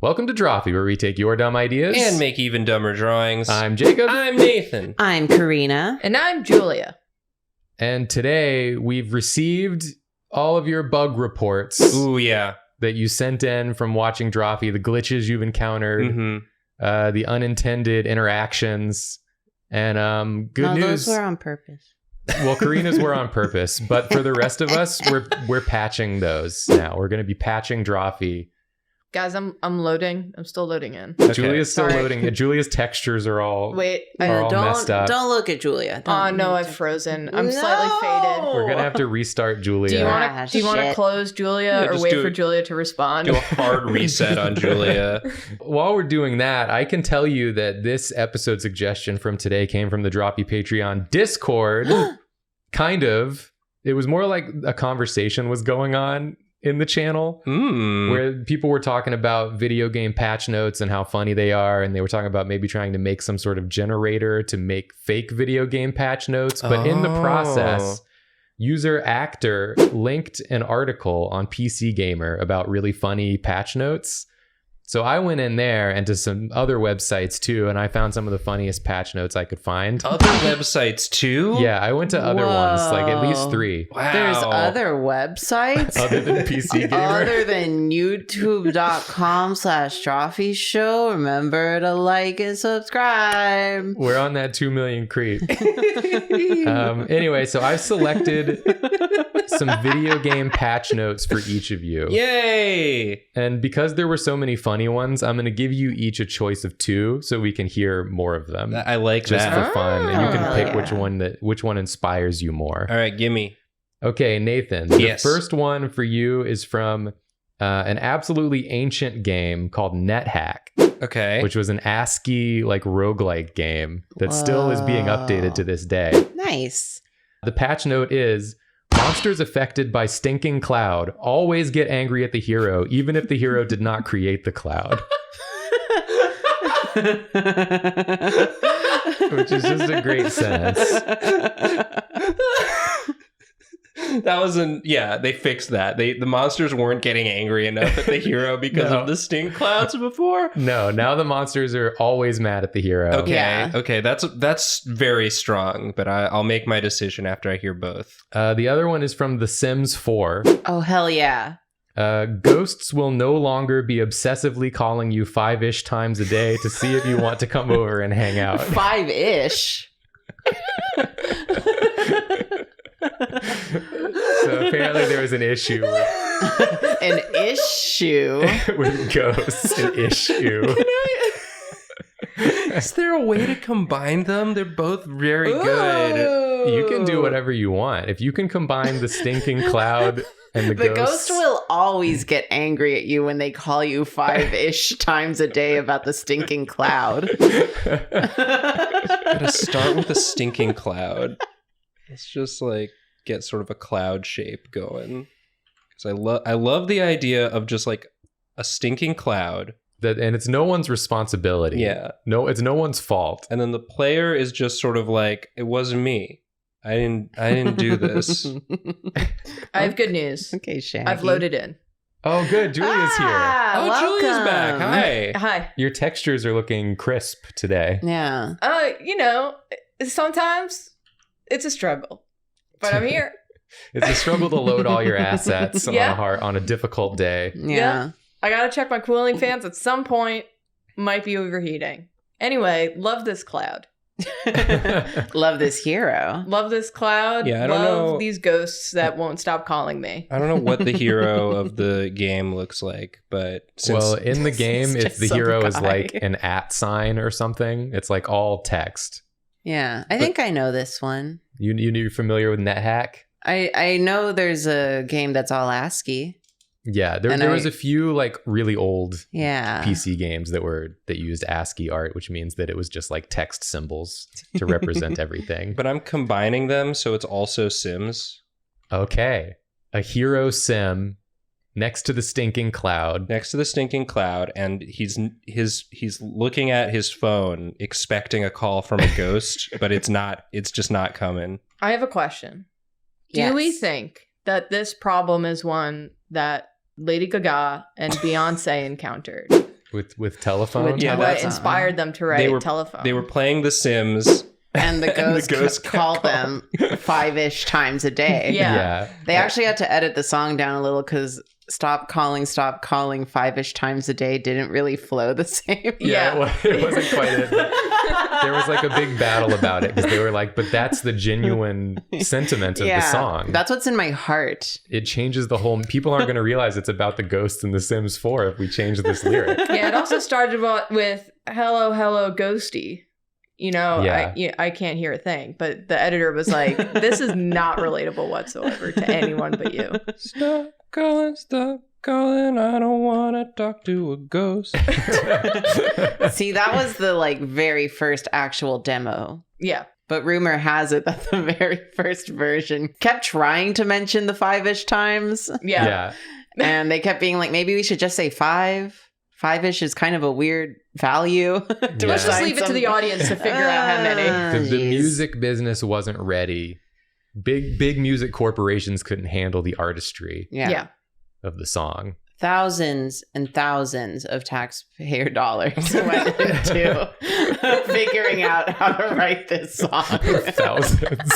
Welcome to Drawfee, where we take your dumb ideas And make even dumber drawings. I'm Jacob. I'm Nathan. I'm Karina. And I'm Julia. And today we've received all of your bug reports Ooh, yeah. that you sent in from watching Drawfee, the glitches you've encountered, the unintended interactions, and good news. Those were on purpose. Well, Karina's were on purpose, but for the rest of us, we're patching those now. We're going to be patching Drawfee. Guys, I'm loading. I'm still loading in. Okay. Julia's still Sorry. loading. Julia's textures are all messed up. Don't look at Julia. Oh no, I've frozen. I'm slightly faded. We're gonna have to restart Julia. Do you want to close Julia or wait for Julia to respond? Do a hard reset on Julia. While we're doing that, I can tell you that this episode suggestion from today came from the Drawfee Patreon Discord. Kind of. It was more like a conversation was going on in the channel where people were talking about video game patch notes and how funny they are, and they were talking about maybe trying to make some sort of generator to make fake video game patch notes, but in the process user Actor linked an article on PC Gamer about really funny patch notes. So I went in there and to some other websites too, and I found some of the funniest patch notes I could find. Other websites too? Yeah, I went to other ones, like at least 3. Wow. There's other websites? Other than PC Gamer? Other than youtube.com/Drawfee show. Remember to like and subscribe. We're on that 2 million creep. Anyway, so I've selected some video game patch notes for each of you. Yay! And because there were so many funny ones, I'm going to give you each a choice of 2 so we can hear more of them. I like just that. for fun. And you can pick yeah. which one inspires you more. All right, gimme. Okay, Nathan. Yes. The first one for you is from an absolutely ancient game called NetHack. Okay. Which was an ASCII like roguelike game that still is being updated to this day. Nice. The patch note is: monsters affected by stinking cloud always get angry at the hero, even if the hero did not create the cloud. Which is just a great sentence. That was they fixed that. The monsters weren't getting angry enough at the hero because of the stink clouds before. No, now the monsters are always mad at the hero. Okay, Yeah. okay, that's very strong, but I'll make my decision after I hear both. The other one is from The Sims 4. Oh, hell yeah. Ghosts will no longer be obsessively calling you 5-ish times a day to see if you want to come over and hang out. 5-ish. So apparently there was an issue with, An issue. with ghosts. An issue. Is there a way to combine them? They're both very good. You can do whatever you want. If you can combine the stinking cloud and the The ghosts. ghost will always get angry at you when they call you 5-ish times a day about the stinking cloud. Gotta start with a stinking cloud. Let's just like get sort of a cloud shape going. Because I love the idea of just like a stinking cloud. And it's no one's responsibility. Yeah. No, it's no one's fault. And then the player is just sort of like, it wasn't me. I didn't do this. I have good news. Okay, Shaggy. I've loaded in. Oh, good. Julia's here. Oh, Julia's welcome. back. Hi. Hi. Your textures are looking crisp today. Yeah. Sometimes it's a struggle, but I'm here. It's a struggle to load all your assets Yeah. on a difficult day. Yeah. I gotta check my cooling fans at some point. Might be overheating. Anyway, love this cloud. Love this hero. Love this cloud. Yeah, I don't love know. these ghosts that won't stop calling me. I don't know what the hero of the game looks like, but since In the game, It's if just the some hero is guy. like an @ sign or something, it's like all text. Yeah. I think I know this one. You're familiar with NetHack? I know there's a game that's all ASCII. Yeah, there was a few like really old Yeah. PC games that used ASCII art, which means that it was just like text symbols to represent everything. but I'm combining them so it's also Sims. Okay, a hero sim next to the stinking cloud. Next to the stinking cloud, and he's looking at his phone expecting a call from a ghost, but it's just not coming. I have a question. Do we think that this problem is one that Lady Gaga and Beyonce encountered? with telephone. With Yeah, What telephone. inspired them to write telephone? They were playing The Sims. And the ghost, ghost called them 5-ish times a day. Yeah. They actually had to edit the song down a little because stop calling 5-ish times a day didn't really flow the same. Yeah. It wasn't quite it. There was like a big battle about it because they were like, but that's the genuine sentiment of the song. That's what's in my heart. It changes the whole. People aren't going to realize it's about the ghosts in The Sims 4 if we change this lyric. Yeah, it also started with "Hello, hello, ghosty." You know, I can't hear a thing, but the editor was like, "This is not relatable whatsoever to anyone but you." Stop calling, I don't want to talk to a ghost. See, that was the like very first actual demo. Yeah. But rumor has it that the very first version kept trying to mention the 5-ish times. Yeah. And they kept being like, maybe we should just say 5. 5-ish is kind of a weird value. Yeah. Let's just leave it to the audience to figure out how many. The music business wasn't ready. Big music corporations couldn't handle the artistry Yeah. of the song. Thousands and thousands of taxpayer dollars went into figuring out how to write this song. Thousands.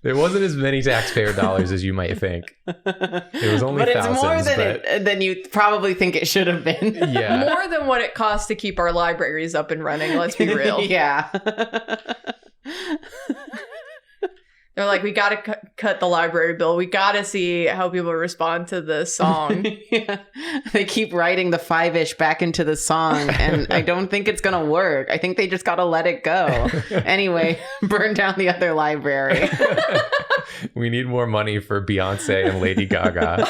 There wasn't as many taxpayer dollars as you might think. It was only but it's thousands. more than you probably think it should have been. Yeah. More than what it costs to keep our libraries up and running, let's be real. Yeah. They're like, we got to cut the library bill. We got to see how people respond to this song. Yeah. They keep writing the 5-ish back into the song, and I don't think it's going to work. I think they just got to let it go. Anyway, burn down the other library. We need more money for Beyonce and Lady Gaga.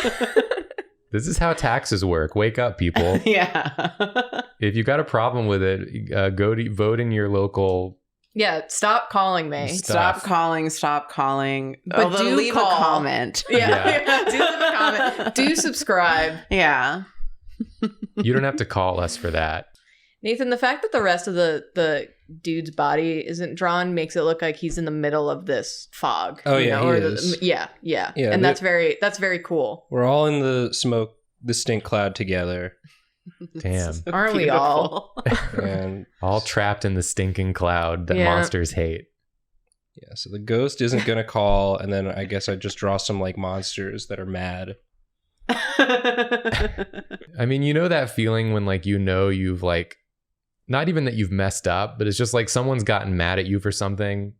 This is how taxes work. Wake up, people. Yeah. If you got a problem with it, go to vote in your local. Yeah, stop calling me. Stop calling. But Although do leave call. a comment. Yeah. Do leave a comment. Do subscribe. Yeah. You don't have to call us for that. Nathan, the fact that the rest of the dude's body isn't drawn makes it look like he's in the middle of this fog. Oh, you yeah, know, he or is. Yeah. Yeah, And that's very cool. We're all in the smoke, the stink cloud together. Damn. So Aren't we all? And All trapped in the stinking cloud that Yeah. monsters hate. yeah, so the ghost isn't going to call. And then I guess I just draw some like monsters that are mad. I mean, you know that feeling when like you've like, not even that you've messed up, but it's just like someone's gotten mad at you for something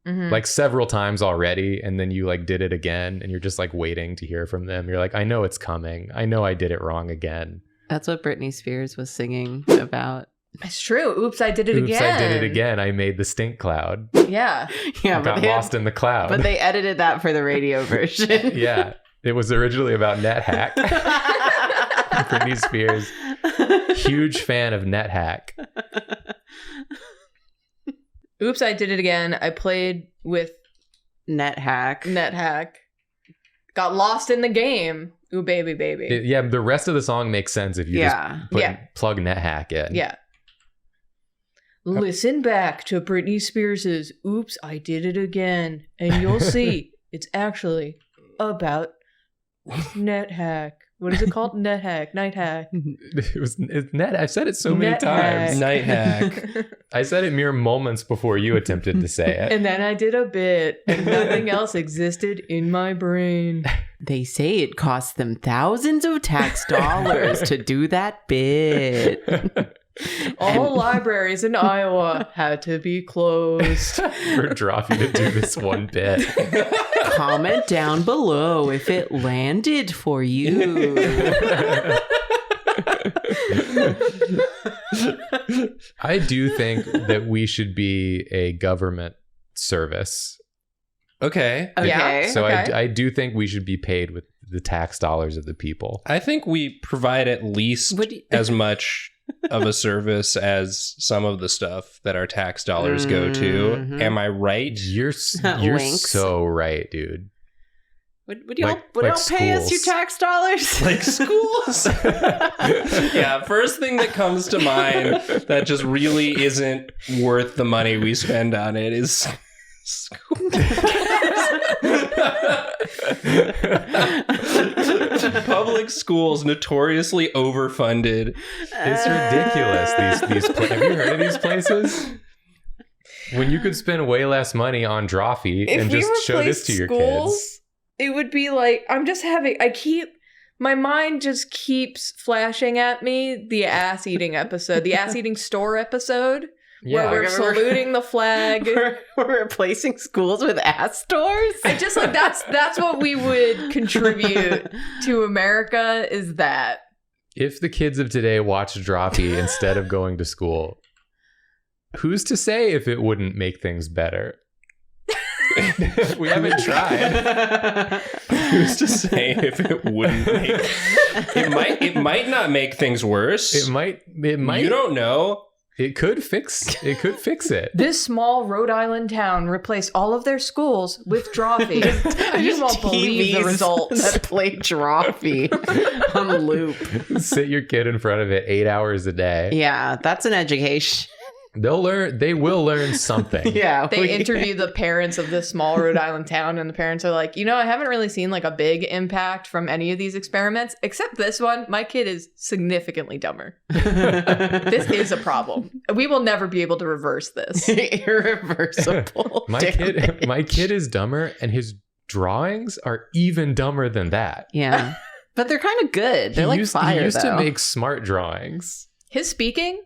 Mhm. like several times already, and then you like did it again, and you're just like waiting to hear from them. You're like, I know it's coming. I know I did it wrong again. That's what Britney Spears was singing about. It's true. Oops, I did it Oops, again. I did it again. I made the stink cloud. Yeah. Yeah, I got lost in the cloud. but they edited that for the radio version. Yeah, it was originally about NetHack. Britney Spears, huge fan of NetHack. Oops, I did it again. I played with NetHack. Got lost in the game. Ooh, baby. Yeah, the rest of the song makes sense if you Yeah. just plug NetHack in. Yeah. Listen back to Britney Spears' Oops, I Did It Again, and you'll see it's actually about NetHack. What is it called? NetHack. Night hack. It's net. I've said it so many times. Night hack. I said it mere moments before you attempted to say it. And then I did a bit, and nothing else existed in my brain. They say it costs them thousands of tax dollars to do that bit. All libraries in Iowa had to be closed. For Drawfee to do this one bit. Comment down below if it landed for you. I do think that we should be a government service. Okay. Okay. So Okay. I do think we should be paid with the tax dollars of the people. I think we provide at least What do you- as much of a service as some of the stuff that our tax dollars go to. Mhm. Am I right? You're Winks. so right, dude. Would y'all Like pay us your schools. tax dollars? Like schools? Yeah, first thing that comes to mind that just really isn't worth the money we spend on it is schools. Public schools notoriously overfunded. It's ridiculous. Have you heard of these places? When you could spend way less money on Drawfee If and we just show this replaced to your schools, kids. it would be like, my mind just keeps flashing at me the ass eating episode, the ass eating store episode, where we're saluting the flag. We're replacing schools with ass stores. I just like that's what we would contribute to America is that. If the kids of today watched Drawfee instead of going to school, who's to say if it wouldn't make things better? We haven't tried. Who's to say if it wouldn't make it might not make things worse. It might. You don't know. It could fix it. This small Rhode Island town replaced all of their schools with Drawfee. You won't believe the TVs results. that play Drawfee on loop. Sit your kid in front of it 8 hours a day. Yeah, that's an education. They will learn something. Yeah. They interview the parents of this small Rhode Island town, and the parents are like, I haven't really seen like a big impact from any of these experiments, except this one. My kid is significantly dumber. This is a problem. We will never be able to reverse this. Irreversible. My kid is dumber, and his drawings are even dumber than that. Yeah. But they're kind of good. They're like fire, He used though. to make smart drawings. His speaking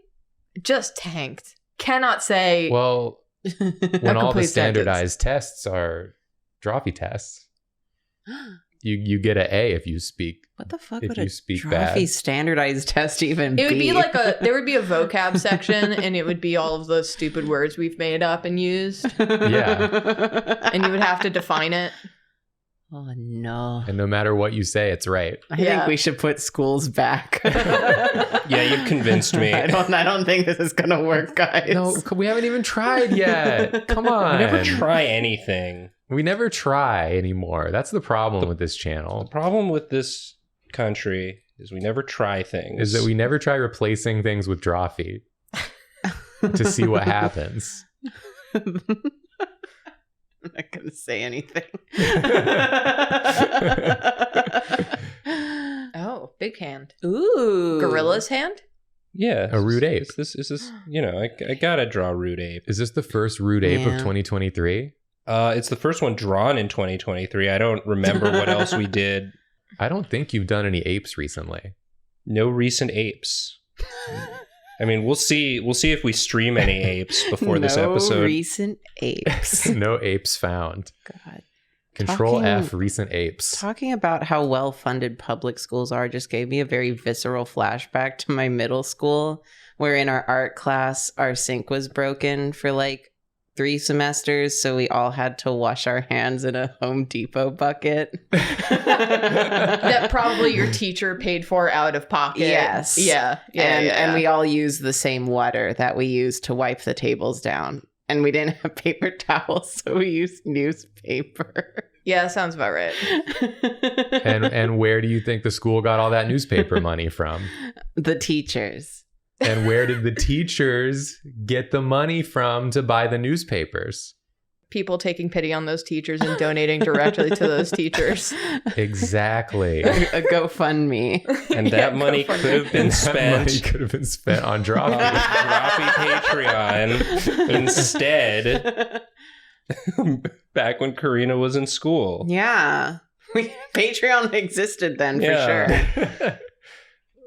just tanked. Cannot say. Well, when A all the complete standardized tests are Drawfee tests, you get an A if you speak. What the fuck if would you a speak bad. Drawfee standardized test even It would be like there would be a vocab section, and it would be all of the stupid words we've made up and used, Yeah. and you would have to define it. Oh, no. And no matter what you say, it's right. I think we should put schools back. Yeah, you've convinced me. I don't think this is gonna work, guys. No, we haven't even tried yet. Come on. We never try anything. We never try anymore. That's the problem with this The channel. problem with this country is we never try things. Is that we never try replacing things with Drawfee to see what happens. I'm not gonna say anything. Oh, big hand. Ooh, Gorilla's hand? Yeah. A rude ape. Is this I gotta draw rude ape. Is this the first rude ape of Yeah. 2023? It's the first one drawn in 2023. I don't remember what else we did. I don't think you've done any apes recently. No recent apes. I mean, we'll see if we stream any apes before this episode. No recent apes. No apes found. God. Control Talking- F recent apes. Talking about how well-funded public schools are just gave me a very visceral flashback to my middle school, where in our art class, our sink was broken for like 3 semesters, so we all had to wash our hands in a Home Depot bucket. That probably your teacher paid for out of pocket. Yes. Yeah. And we all used the same water that we used to wipe the tables down. And we didn't have paper towels, so we used newspaper. Yeah, that sounds about right. And where do you think the school got all that newspaper money from? The teachers. And where did the teachers get the money from to buy the newspapers? People taking pity on those teachers and donating directly to those teachers. Exactly. A GoFundMe. And that money go could have been That money spent could have been spent on on Drawfee. Drawfee Patreon instead. Back when Karina was in school. Yeah. Patreon existed then for Yeah. sure.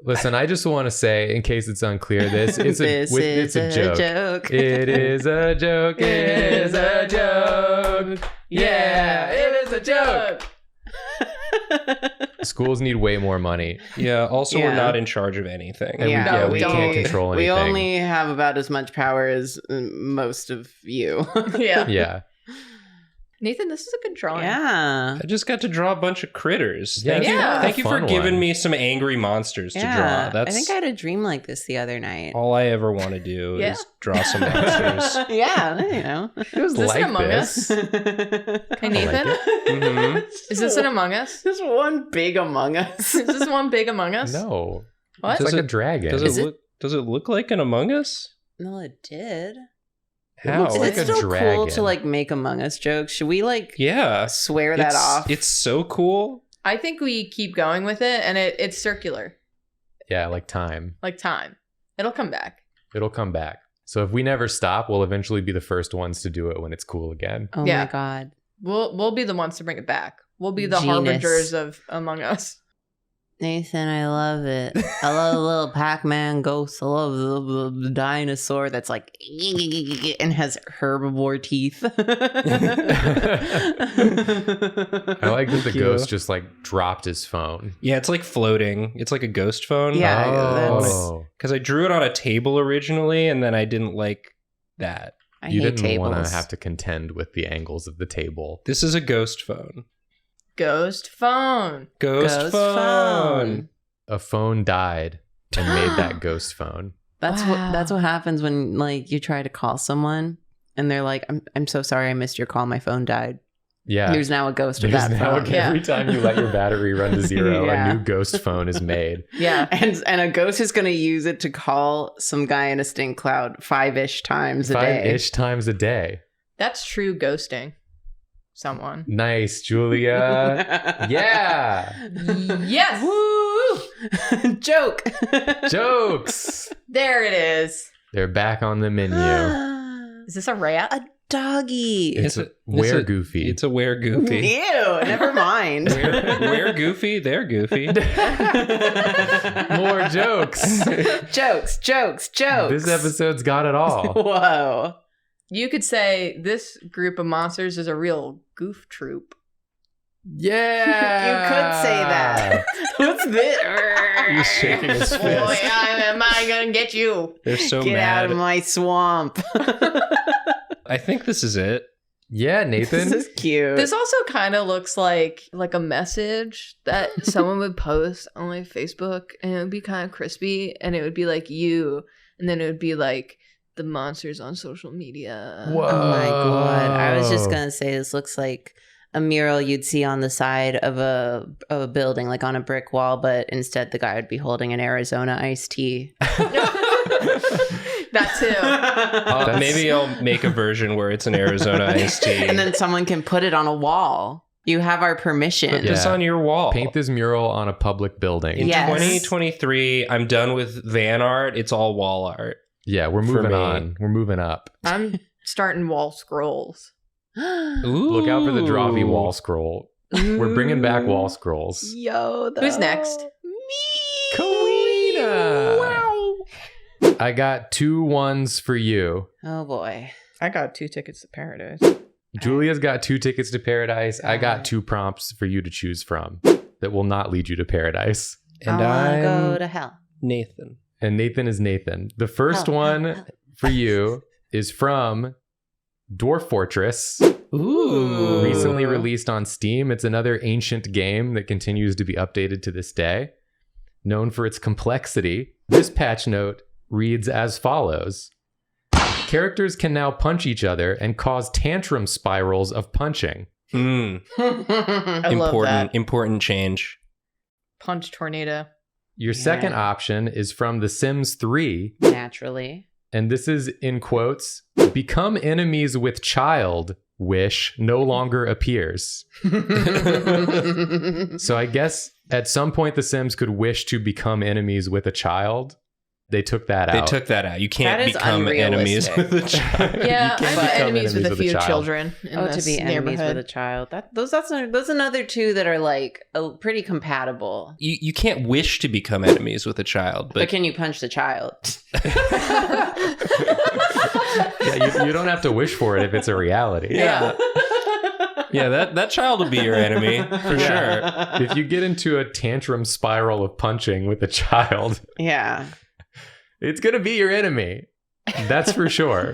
Listen, I just want to say, in case it's unclear, it's a joke. It is a joke. It is a joke. Yeah, it is a joke. Schools need way more money. Yeah, also Yeah. we're not in charge of anything. And Yeah, we can't control anything. We only have about as much power as most of you. Yeah. Yeah. Nathan, this is a good drawing. Yeah. I just got to draw a bunch of critters. Yeah, Thank you, yeah. thank you for Fun giving one. me some angry monsters to Yeah. draw. That's I think I had a dream like this the other night. all I ever want to do Yeah. is draw some monsters. Yeah, you know. It was Is this like an Among this. Us? Hey, Nathan, Mhm. is this an Among Us? Just one big Among Us. Is this one big Among Us? No. What? It's Does like a it- dragon. Does Is it it- look? Does it look like an Among Us? No, it did. It How? looks Is like it a still cool dragon. to like make Among Us jokes? Should we like Yeah, swear that off? It's so cool. I think we keep going with it, and it's circular, Yeah, like time. like time. It'll come back. It'll come back. So if we never stop, we'll eventually be the first ones to do it when it's cool again. Oh Yeah. my God. We'll be the ones to bring it back. We'll be the Genius. harbingers of Among Us. Nathan, I love it. I love the little Pac-Man ghost. I love the dinosaur that's like and has herbivore teeth. I like that the Thank you. ghost just like dropped his phone. Yeah, it's like floating. It's like a ghost phone. Yeah, that's- Oh. Because I drew it on a table originally, and then I didn't like that. I You hate didn't want tables. to have to contend with the angles of the table. This is a ghost phone. Ghost phone. Ghost phone. A phone died and made that ghost phone. That's Wow. what happens when like you try to call someone and they're like, I'm so sorry I missed your call. My phone died. Yeah. There's now a ghost of There's that now, phone. every time you let your battery run to zero, Yeah. a new ghost phone is made. Yeah. And a ghost is going to use it to call some guy in a stink cloud 5-ish times a day. 5-ish times a day. That's true ghosting. Someone. Nice, Julia. Yeah. Yes. Woo! Joke. Jokes. There it is. They're back on the menu. Is this a rat? A doggy. It's a- where it's a- Goofy. It's a where Goofy. Ew, never mind. Where Goofy, they're Goofy. More jokes. Jokes. This episode's got it all. Whoa. You could say this group of monsters is a real goof troop. Yeah. You could say that. What's this? He's shaking his fist. Boy, am I gonna get you? They're so Get mad. out of my swamp. I think this is it. Yeah, This Nathan. is cute. This also kind of looks like a message that someone would post on like Facebook, and it would be kind of crispy, and it would be like you, and then it would be like the monsters on social media. Whoa. Oh my God. I was just going to say this looks like a mural you'd see on the side of a building, like on a brick wall, but instead the guy would be holding an Arizona iced tea. That too. That's- Maybe I'll make a version where it's an Arizona iced tea. And then someone can put it on a wall. You have our permission. Put this on your wall. Paint this mural on a public building. In Yes. 2023, I'm done with van art. It's all wall art. Yeah, we're For moving me. on. We're moving up. I'm starting wall scrolls. Ooh. Look out for the Drawfee wall scroll. We're bringing back wall scrolls. Yo, Who's next? Me. Karina. Wow. I got 2 ones for you. Oh boy. I got 2 tickets to paradise. Julia's got 2 tickets to paradise. I got 2 prompts for you to choose from that will not lead you to paradise. And I wanna I'm go to hell. Nathan. And Nathan is Nathan. The first Hell, one hell, hell. for you is from Dwarf Fortress, Ooh. recently released on Steam. It's another ancient game that continues to be updated to this day. Known for its complexity, this patch note reads as follows. Characters can now punch each other and cause tantrum spirals of punching. Mm. I love that. Important change. Punch tornado. Your second option is from The Sims 3, Naturally. and this is in quotes, become enemies with child, wish no longer appears. So I guess at some point the Sims could wish to become enemies with a child. They took that They out. took that out. You can't That is become enemies unrealistic. with a child. Yeah, You can't I'm become enemies with a few child. children in Oh, to this be enemies neighborhood. with a child. Those another 2 that are like pretty compatible. You can't wish to become enemies with a child, But but can you punch the child? Yeah, you don't have to wish for it if it's a reality. yeah, yeah, that child will be your enemy for Yeah. sure. If you get into a tantrum spiral of punching with a child, Yeah. it's going to be your enemy. That's for sure.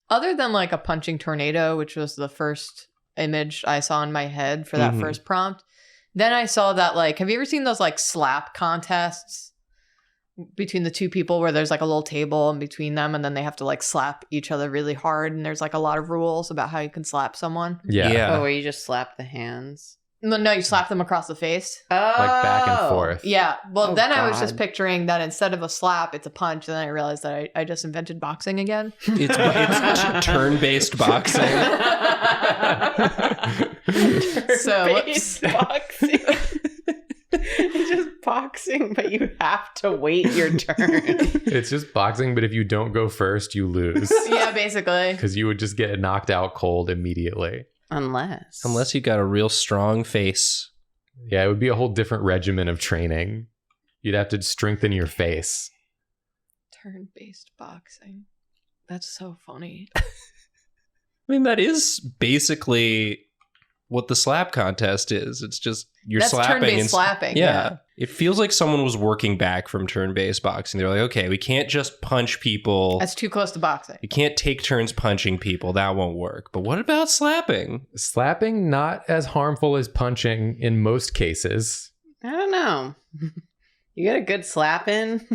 Other than like a punching tornado, which was the first image I saw in my head for that Mhm. first prompt, then I saw that like, have you ever seen those like slap contests between the 2 people where there's like a little table in between them and then they have to like slap each other really hard and there's like a lot of rules about how you can slap someone? Yeah. Oh, where you just slap the hands. No, you slap them across the face. Oh. Like back and forth. Yeah. Well, Oh, then I was just God. picturing that instead of a slap, it's a punch. And then I realized that I just invented boxing again. It's turn-based boxing. So Turn-based boxing. boxing, but you have to wait your turn. It's just boxing, but if you don't go first, you lose. Yeah, basically. Because you would just get knocked out cold immediately. Unless you got a real strong face. Yeah, it would be a whole different regimen of training. You'd have to strengthen your face. Turn-based boxing. That's so funny. I mean, that is basically what the slap contest is. It's just you're That's slapping. turn-based slapping. Yeah. It feels like someone was working back from turn-based boxing. They're like, okay, we can't just punch people. That's too close to boxing. You can't take turns punching people. That won't work. But what about slapping? Slapping, not as harmful as punching in most cases. I don't know. You get a good slap in,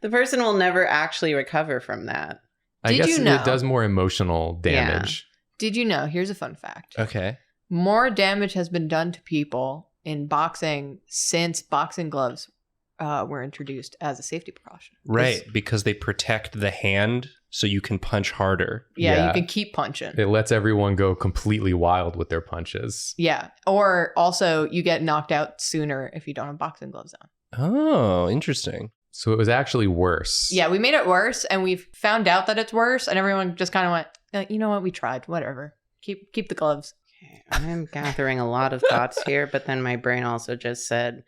the person will never actually recover from that. I Did guess you know? it does more emotional damage. Did you know? Here's a fun fact. Okay. More damage has been done to people in boxing since boxing gloves were introduced as a safety precaution. Right, because they protect the hand so you can punch harder. Yeah, Yeah. you can keep punching. It lets everyone go completely wild with their punches. Yeah. Or also you get knocked out sooner if you don't have boxing gloves on. Oh, interesting. So it was actually worse. Yeah, we made it worse and we've found out that it's worse and everyone just kind of went, you know what, we tried, whatever. Keep the gloves. Okay, I'm gathering a lot of thoughts here, but then my brain also just said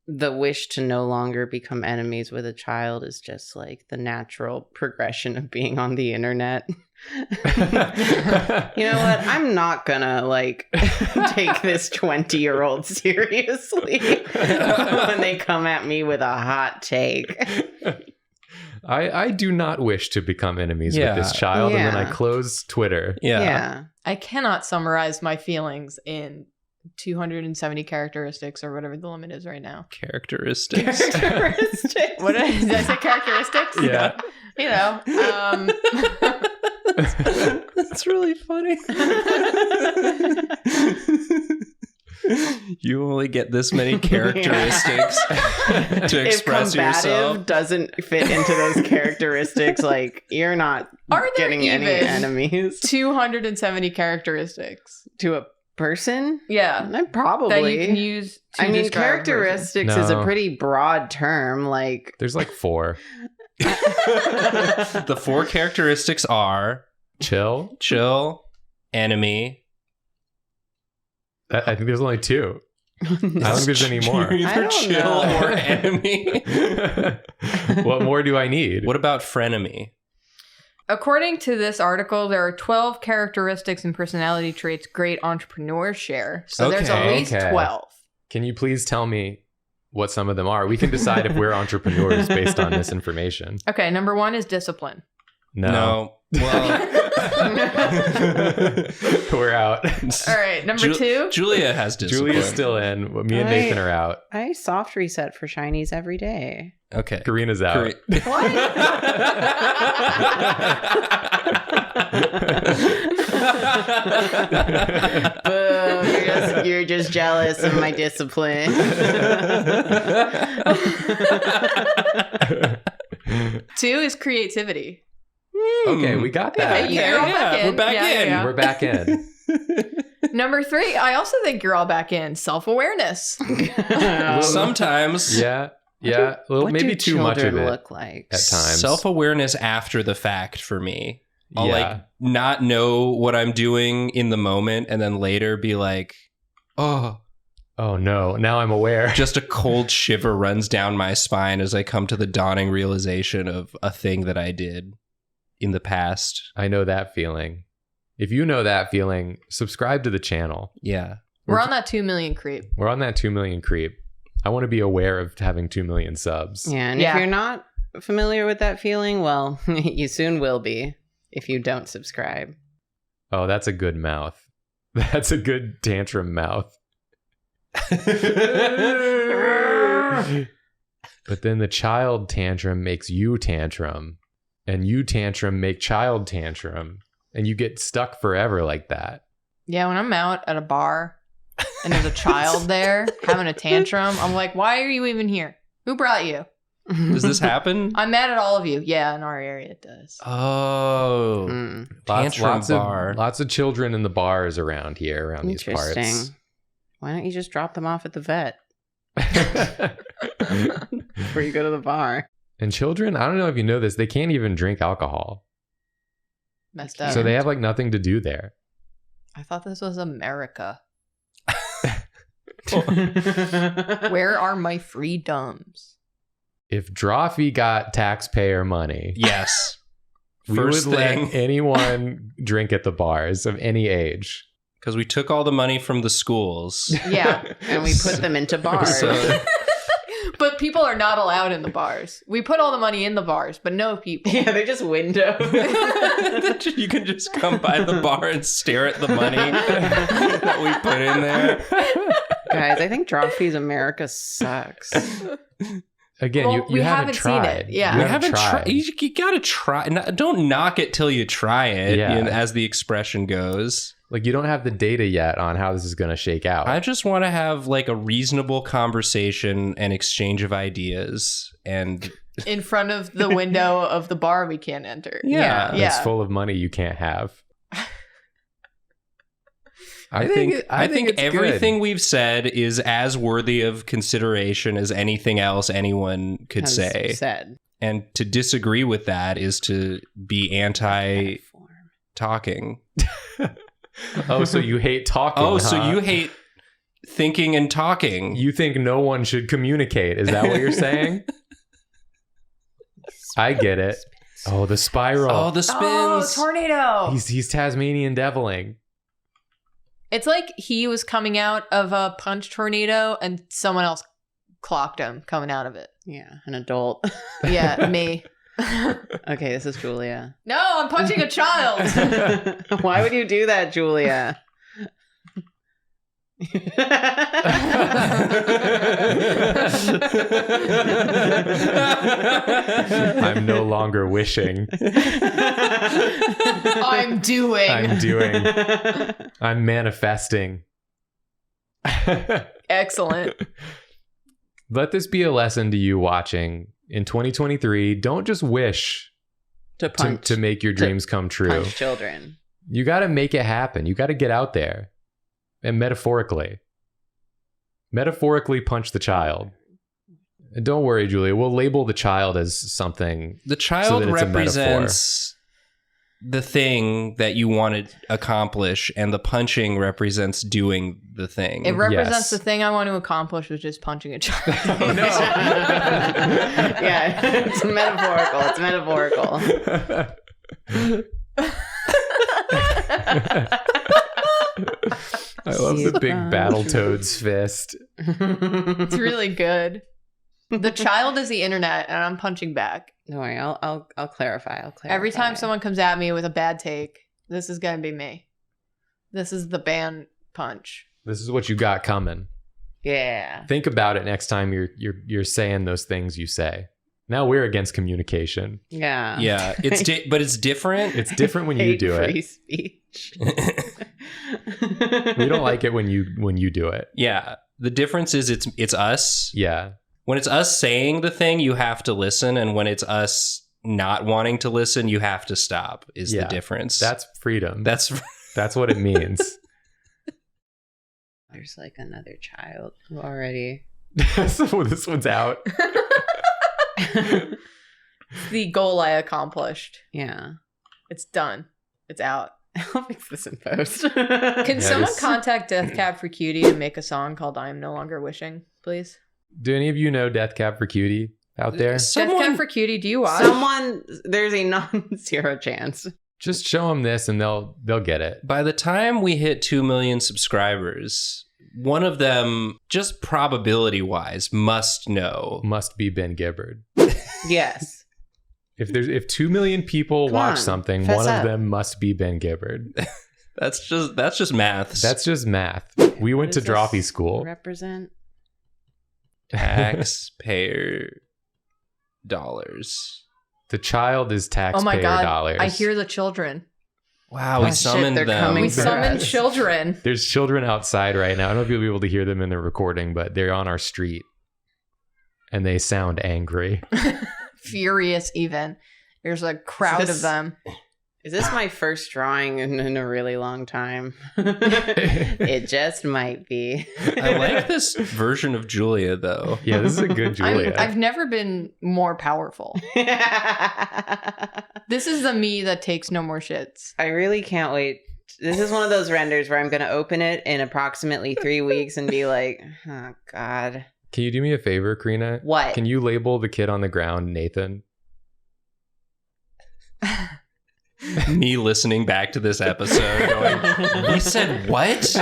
the wish to no longer become enemies with a child is just like the natural progression of being on the internet. You know what? I'm not gonna like take this 20-year-old seriously when they come at me with a hot take. I do not wish to become enemies with this child, and then I Yeah. close Twitter. Yeah. I cannot summarize my feelings in 270 characteristics or whatever the limit is right now. Characteristics. Characteristics. What did I say? Characteristics? Yeah. You know. That's really funny. You only get this many characteristics to express if combative yourself. doesn't fit into those characteristics, like you're not Are there getting any even enemies 270 characteristics. to a person. Yeah. Probably. That you can use to I mean, describe a person. characteristics is a No. pretty broad term. Like, There's like 4. The 4 characteristics are Chill. chill, enemy. I think there's only 2. I don't think there's any more. You're I either don't chill know. or enemy. What more do I need? What about frenemy? According to this article, there are 12 characteristics and personality traits great entrepreneurs share. So there's at Okay. least Okay. 12. Can you please tell me what some of them are? We can decide if we're entrepreneurs based on this information. Okay, number 1 is discipline. No. Well, We're out. All right, number 2. Julia has discipline. Julia's still in. Me and Nathan are out. I soft reset for shinies every day. Okay. Karina's out. Great. Boom, you're just jealous of my discipline. 2 is creativity. Okay, we got that. Okay, you're all back in. We're back Yeah, in. yeah. We're back in. Number 3, I also think you're all back in. Self-awareness. Sometimes. Yeah. Yeah. Well, What maybe do too much of children it look like? at times. Self-awareness after the fact for me. I'll Yeah. like not know what I'm doing in the moment and then later be like, oh, Oh no, now I'm aware. just a cold shiver runs down my spine as I come to the dawning realization of a thing that I did in the past. I know that feeling. If you know that feeling, subscribe to the channel. Yeah. We're on that 2 million creep. We're on that 2 million creep. I want to be aware of having 2 million subs. Yeah, and Yeah. if you're not familiar with that feeling, well, you soon will be if you don't subscribe. Oh, that's a good mouth. That's a good tantrum mouth. But then the child tantrum makes you tantrum, and you tantrum make child tantrum, and you get stuck forever like that. Yeah, when I'm out at a bar and there's a child there having a tantrum, I'm like, why are you even here? Who brought you? Does this happen? I'm mad at all of you. Yeah, in our area it does. Oh. Hmm, Tantrum bar. Lots of children in the bars around here, around these parts. interesting. Why don't you just drop them off at the vet? Before you go to the bar. And children, I don't know if you know this, they can't even drink alcohol. Messed up. So they have like nothing to do there. I thought this was America. Where are my freedoms? If Drawfee got taxpayer money, Yes. we First would thing, let anyone drink at the bars of any age. because we took all the money from the schools. Yeah. And we put them into bars. So- But people are not allowed in the bars. We put all the money in the bars, but no people. Yeah, they're just windows. You can just come by the bar and stare at the money that we put in there. Guys, I think Drawfee's America sucks. Again, Well, you we haven't haven't seen tried. it. Yeah. You We haven't tried. tried. You gotta try. Don't knock it till you try it, Yeah. as the expression goes. Like, you don't have the data yet on how this is going to shake out. I just want to have like a reasonable conversation and exchange of ideas. And In front of the window of the bar we can't enter. yeah, That's Yeah. full of money you can't have. I think it's everything we've said is as worthy of consideration as anything else anyone could Has say. said. And to disagree with that is to be anti talking. good. Oh, so you hate talking. Oh, so huh? you hate thinking and talking. You think no one should communicate. Is that what you're saying? I get it. Oh, the spiral. Oh, the Oh, spins. tornado. He's Tasmanian deviling. It's like he was coming out of a punch tornado and someone else clocked him coming out of it. Yeah, an adult. Yeah, me. Okay, this is Julia. No, I'm punching a child. Why would you do that, Julia? I'm no longer wishing. I'm doing. I'm manifesting. Excellent. Let this be a lesson to you watching in 2023. Don't just wish to punch to make your dreams come true. punch children. You got to make it happen. You got to get out there and metaphorically punch the child. And don't worry, Julia. We'll label the child as something. The So child that it's a represents the thing that you want to accomplish, and the punching represents doing the thing. It represents Yes. the thing I want to accomplish, which is punching a child. Oh, no. Yeah, it's metaphorical. It's metaphorical. I love the big Battletoads fist. It's really good. The child is the internet, and I'm punching back. Don't worry, I'll clarify. I'll clarify. Every time someone comes at me with a bad take, this is gonna be me. This is the ban punch. This is what you got coming. Yeah. Think about it next time you're saying those things you say. Now we're against communication. Yeah. Yeah, but it's different. It's different when you Hate do free it. speech. We don't like it when you do it. Yeah, the difference is it's us. Yeah. When it's us saying the thing, you have to listen, and when it's us not wanting to listen, you have to stop. Is Yeah. the difference? That's freedom. That's That's what it means. There's like another child who already. So this one's out. It's the goal I accomplished. Yeah. It's done. It's out. I'll fix this in post. Can someone this- contact Death Cab for Cutie and make a song called I Am No Longer Wishing, please? Do any of you know Death Cab for Cutie out there? Death Cab for Cutie, do you watch? There's a non-zero chance. Just show them this and they'll get it. By the time we hit 2 million subscribers, one of them, just probability-wise, must know. Must be Ben Gibbard. Yes. If 2 million people Come watch on, something, fess one up. of them must be Ben Gibbard. That's just maths. That's just math. We went to What does Drawfee this school. Represent. taxpayer dollars. The child is taxpayer Oh my God. dollars. I hear the children. Wow, Oh, we shit, summoned they're them. coming We for summoned us. children. There's children outside right now. I don't know if you'll be able to hear them in the recording, but they're on our street. And they sound angry. Furious even. There's a crowd Is this- of them. Is this my first drawing in a really long time? It just might be. I like this version of Julia, though. Yeah, this is a good Julia. I've never been more powerful. This is the me that takes no more shits. I really can't wait. This is one of those renders where I'm going to open it in approximately 3 weeks and be like, oh, God. Can you do me a favor, Karina? What? Can you label the kid on the ground Nathan? Me listening back to this episode going, we said what?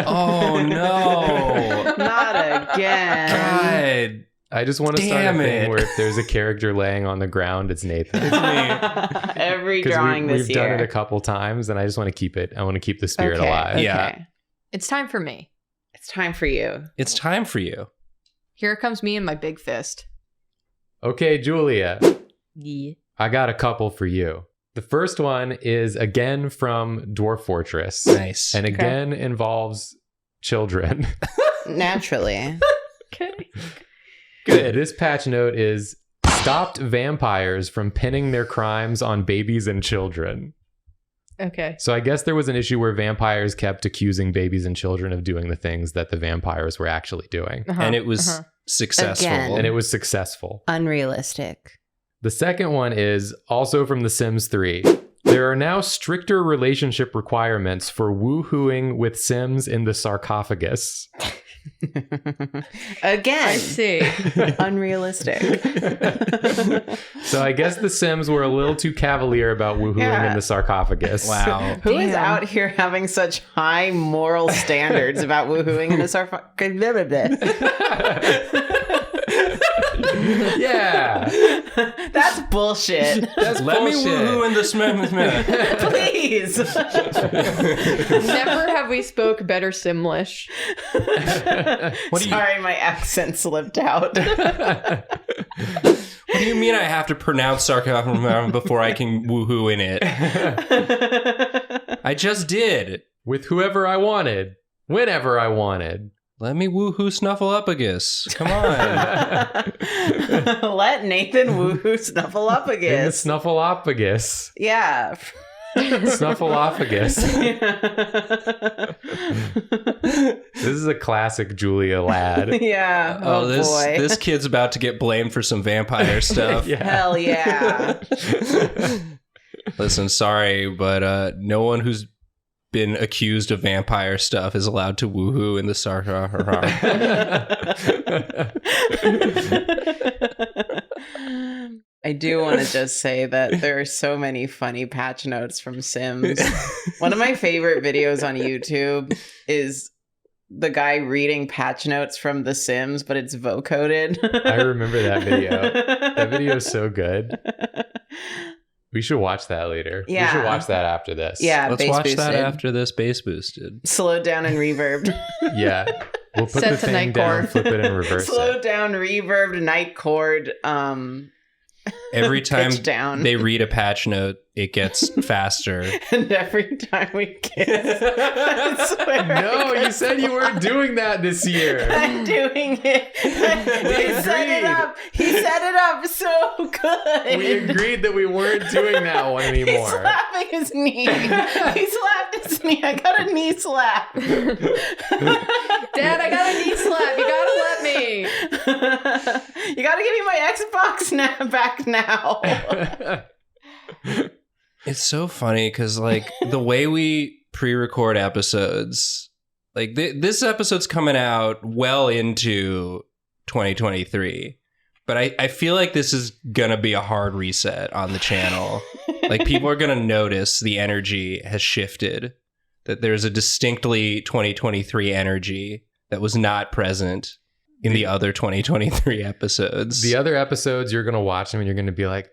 Oh, no. Not again. God. I just want to start a Damn thing it. where if there's a character laying on the ground, it's Nathan. It's me. Every 'Cause drawing this we've year. done it a couple times, and I just want to keep it. I want to keep the spirit alive. Yeah. It's time for me. It's time for you. It's time for you. Here comes me and my big fist. Okay, Julia, Yeah. I got a couple for you. The first one is again from Dwarf Fortress, Nice. and again involves children. Naturally. Okay. Good. This patch note is stopped vampires from pinning their crimes on babies and children. Okay. So I guess there was an issue where vampires kept accusing babies and children of doing the things that the vampires were actually doing. And it was successful. Again. And it was successful. Unrealistic. The second one is also from The Sims 3. There are now stricter relationship requirements for woohooing with Sims in the Sarcophagus. Again. I see. Unrealistic. So I guess the Sims were a little too cavalier about woohooing in the Sarcophagus. Wow. Who is Damn. out here having such high moral standards about woohooing in a sarcophagus? Yeah. That's bullshit. That's Let me bullshit. woohoo in the Smith. Please. Never have we spoke better Simlish. What do you- Sorry, my accent slipped out. What do you mean I have to pronounce sarcophagus before I can woohoo in it? I just did. With whoever I wanted, whenever I wanted. Let me woohoo Snuffleupagus. Come on. Let Nathan woohoo In the Snuffleupagus. Snuffleupagus. Yeah. Snuffleupagus. This is a classic Julia lad. Yeah. Oh, this boy. this kid's about to get blamed for some vampire stuff. Yeah. Hell yeah. Listen, sorry, but no one who's been accused of vampire stuff is allowed to woohoo in the sarcophagus. I do want to just say that there are so many funny patch notes from Sims. One of my favorite videos on YouTube is the guy reading patch notes from The Sims, but it's vocoded. I remember that video. That video is so good. We should watch that later. Yeah. We should watch that after this. Yeah, Let's bass watch boosted. that after this bass boosted. Slowed down and reverbed. Yeah. We'll put Set the to thing night down, chord. flip it, and reverse Slowed it. down, reverbed, night chord. Every time pitch down. they read a patch note, it gets faster. And every time we kiss, I swear No, it you gets said you weren't louder. doing that this year. I'm doing it. He set it agreed. up. He set it up so good. We agreed that we weren't doing that one He's anymore. slapping his knee. He slapped his knee. I got a knee slap. Dad, I got a knee slap. You gotta let me. You gotta give me my Xbox back now. It's so funny because, like, the way we pre-record episodes, like, this episode's coming out well into 2023. But I feel like this is going to be a hard reset on the channel. Like, people are going to notice the energy has shifted, that there's a distinctly 2023 energy that was not present in the other 2023 episodes. The other episodes, you're going to watch them and you're going to be like,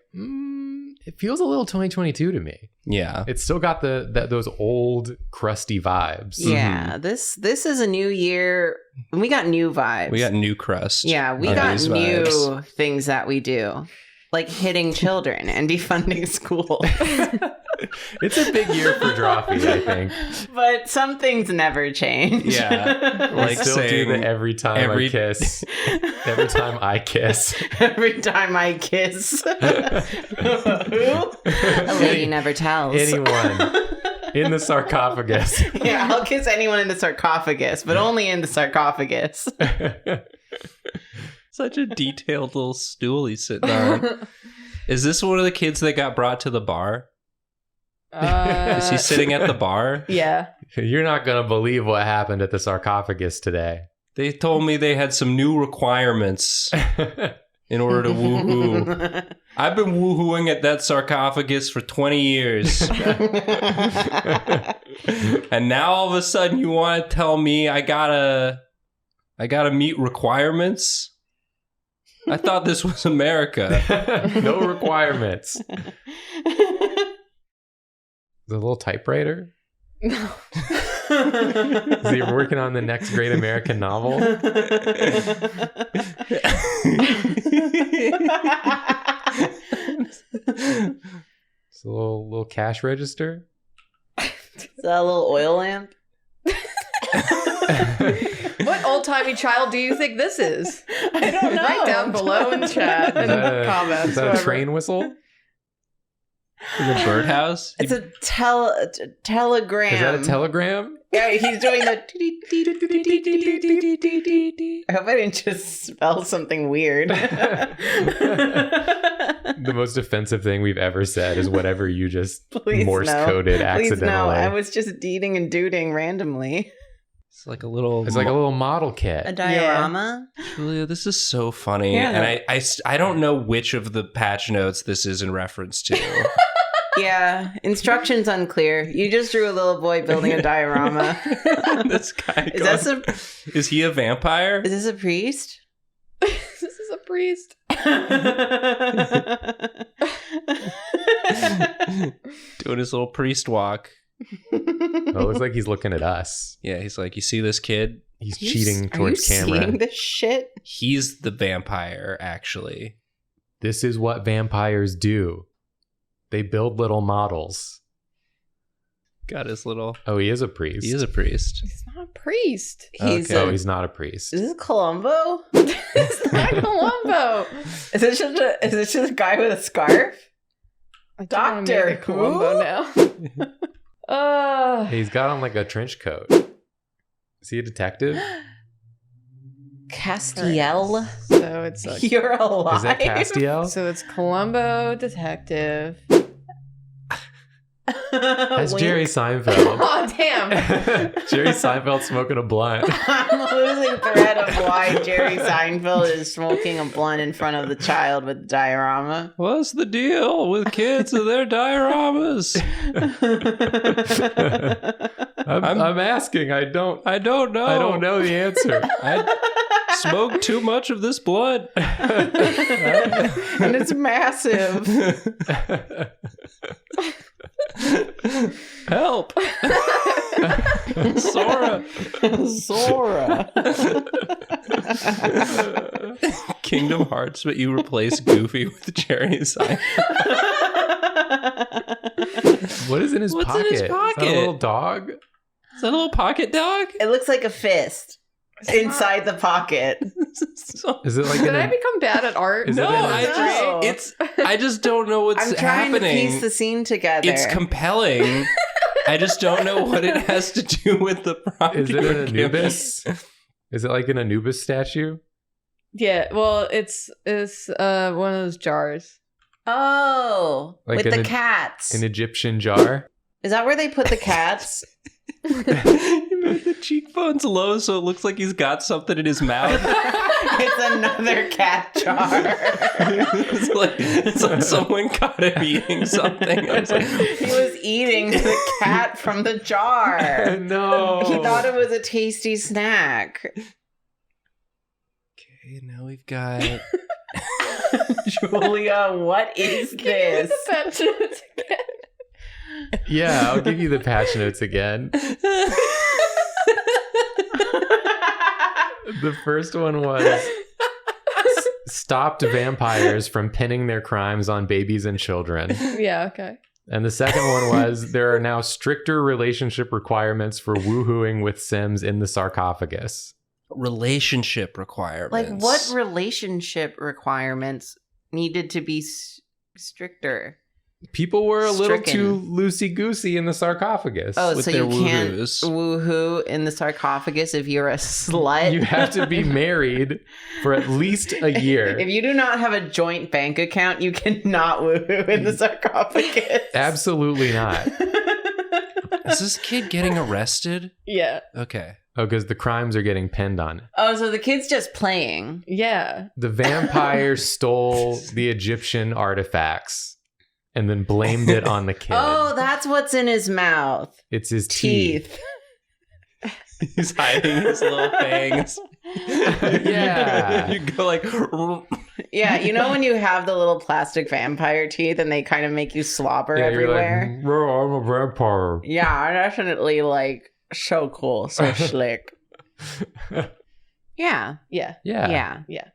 it feels a little 2022 to me. Yeah. It's still got those old crusty vibes. Yeah, this is a new year. We got new vibes. We got new crust. Yeah, we on got these new vibes. things that we do. like hitting children and defunding schools. It's a big year for Drawfee, I think. But some things never change. Yeah. We Like still do saying the every time I kiss. Every time I kiss. Every time I kiss. A lady never tells. Anyone in the sarcophagus. Yeah, I'll kiss anyone in the sarcophagus, but only in the sarcophagus. Such a detailed little stool he's sitting on. Is this one of the kids that got brought to the bar? Is he sitting at the bar? Yeah. You're not going to believe what happened at the sarcophagus today. They told me they had some new requirements in order to woohoo. I've been woohooing at that sarcophagus for 20 years. And now all of a sudden you want to tell me I gotta meet requirements? I thought this was America. No requirements. The little typewriter? No. Is he working on the next great American novel? It's a little cash register. Is that a little oil lamp? What old-timey child do you think this is? I don't know. Write down below in the chat and comments. Is that a whatever. train whistle? The birdhouse? It's a telegram. Is that a telegram? Yeah, he's doing the. I hope I didn't just spell something weird. The most offensive thing we've ever said is whatever you just Please Morse no. coded Please accidentally. no, I was just deeding and dooting randomly. It's like a little... It's like a little model kit. A diorama? Julia, this is so funny. Yeah. And I don't know which of the patch notes this is in reference to. Yeah, instructions unclear. You just drew a little boy building a diorama. This guy Is he a vampire? Is this a priest? This is a priest. Doing his little priest walk. Oh, it looks like he's looking at us. Yeah, he's like, you see this kid? He's cheating towards Are you camera. seeing this shit? He's the vampire, actually. This is what vampires do. They build little models. Got his little... Oh, he is a priest. He is a priest. He's not a priest. He's Okay. Oh, he's not a priest. Is this Columbo? It's not Columbo. Is this just a guy with a scarf? I don't wanna Doctor make it Columbo now. He's got on like a trench coat. Is he a detective? Castiel? So it's like, You're alive? Is that Castiel? so it's Columbo detective. That's Wink. Jerry Seinfeld. Oh damn! Jerry Seinfeld smoking a blunt. I'm losing thread of why Jerry Seinfeld is smoking a blunt in front of the child with the diorama. What's the deal with kids and their dioramas? I'm asking. I don't I don't know. I don't know the answer. I smoked too much of this blood. And it's massive. Help. Sora. Zora. Kingdom Hearts, but you replace Goofy with Jerry Seinfeld. What is in his What's pocket? in his Is that pocket? a little dog? Is that a little pocket dog? It looks like a fist inside the pocket. Is it like Did in I a, become bad at art? Is it No, in a- I just don't know what's I'm trying happening. to piece the scene together. It's compelling. I just don't know what it has to do with the prompt. is you it were an giving. Anubis? Is it like an Anubis statue? Yeah. Well, it's one of those jars. Oh, Like with an the e- cats. An Egyptian jar? Is that where they put the cats? You made the cheekbones low so it looks like he's got something in his mouth. It's another cat jar. it's like someone caught him eating something. I was like, He was eating the cat from the jar. No. He thought it was a tasty snack. okay, now we've got... Julia, what is this? The patch notes again. Yeah, I'll give you the patch notes again. The first one was stopped vampires from pinning their crimes on babies and children. Yeah, okay. And the second one was there are now stricter relationship requirements for woohooing with Sims in the sarcophagus. Relationship requirements. Like, what relationship requirements needed to be stricter? People were a little Stricken. too loosey-goosey in the sarcophagus. Oh, With so their you can't woohoos. woohoo in the sarcophagus if you're a slut? You have to be married for at least a year. If you do not have a joint bank account, you cannot woohoo in the sarcophagus. Absolutely not. Is this kid getting arrested? Yeah. Okay. Oh, because the crimes are getting pinned on it. Oh, so the kid's just playing. Yeah. The vampire stole the Egyptian artifacts and then blamed it on the kid. Oh, that's what's in his mouth. It's his teeth. He's hiding his little fangs. Yeah. You go like... Yeah, you know when you have the little plastic vampire teeth and they kind of make you slobber Yeah, everywhere? you're like, I'm a vampire. Yeah, definitely like so cool, so slick. Yeah, Yeah. Yeah. yeah. Yeah.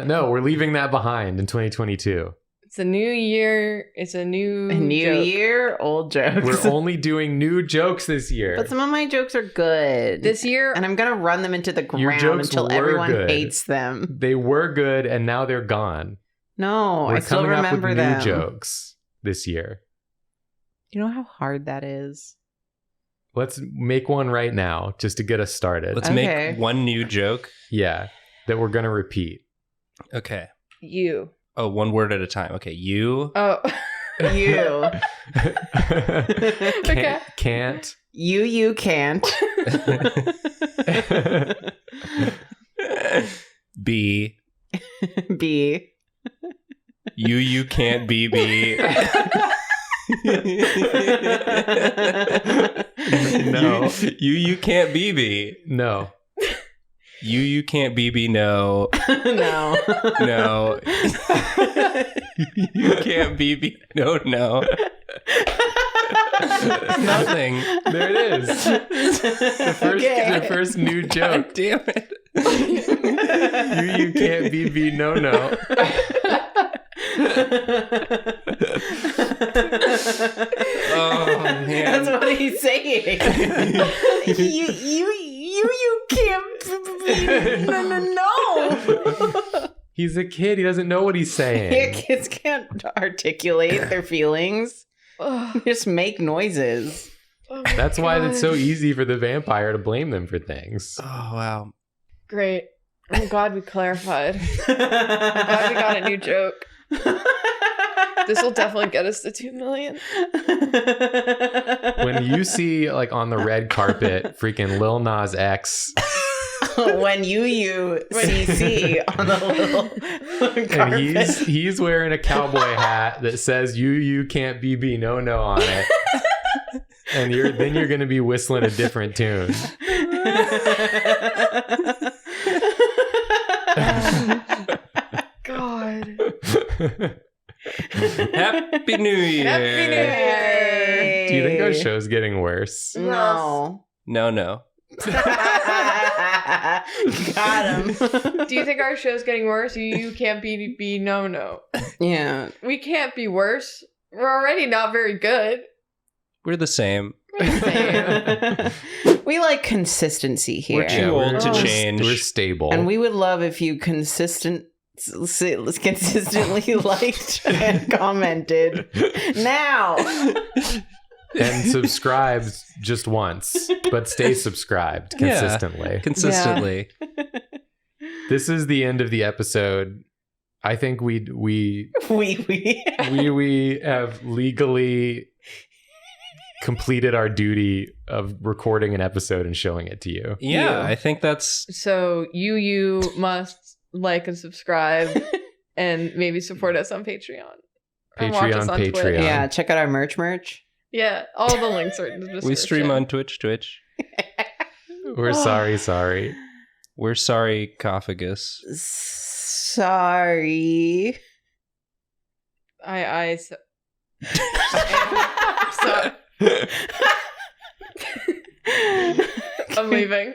No, we're leaving that behind in 2022. It's a new year. It's a new A new joke. year, old jokes. We're only doing new jokes this year. But some of my jokes are good. This year, and I'm gonna run them into the Your ground jokes until were everyone good. hates them. They were good and now they're gone. No, We're I still coming up remember with them. new jokes this year. Do you know how hard that is? Let's make one right now just to get us started. Let's Okay. make one new joke. Yeah, that we're going to repeat. Okay. you. Oh, one word at a time. Okay. You. Oh. You. Okay. Can't. You can't. B. Be. You can't be B. No. You can't be B. No. You can't be B. No. No. No. You can't be B. No. Nothing. There it is. The first new joke. God damn it. You can't be B. No. Oh man. That's what he's saying. you can't be no. He's a kid. He doesn't know what he's Your saying. kids can't articulate their feelings. Oh, Just make noises. oh my That's why it's so God. easy for the vampire to blame them for things. Oh wow. Great. I'm glad we clarified. I'm glad we got a new joke. This will definitely get us to 2 million. When you see, like, on the red carpet, freaking Lil Nas X, when you CC on the little and carpet. he's wearing a cowboy hat that says you can't be B no on it. And then you're gonna be whistling a different tune. God. Happy New Year. Happy New Year. Do you think our show's getting worse? No. No. Got him. Do you think our show's getting worse? You can't be no. Yeah. We can't be worse. We're already not very good. We're the same. We're the same. We like consistency here. We're too old to we're- change. We're stable. And we would love if you consistently liked and commented now. And subscribed just once, but stay subscribed Yeah. consistently. Consistently. This is the end of the episode. I think we have legally completed our duty of recording an episode and showing it to you. Yeah, I think that's So you must like and subscribe and maybe support us on Patreon. And watch us on Twitch. Patreon. Yeah, check out our merch. Yeah, all the links are in the description. we stream on Twitch. We're sorry. We're sorry, Sarcophagus. Sorry. I'm leaving.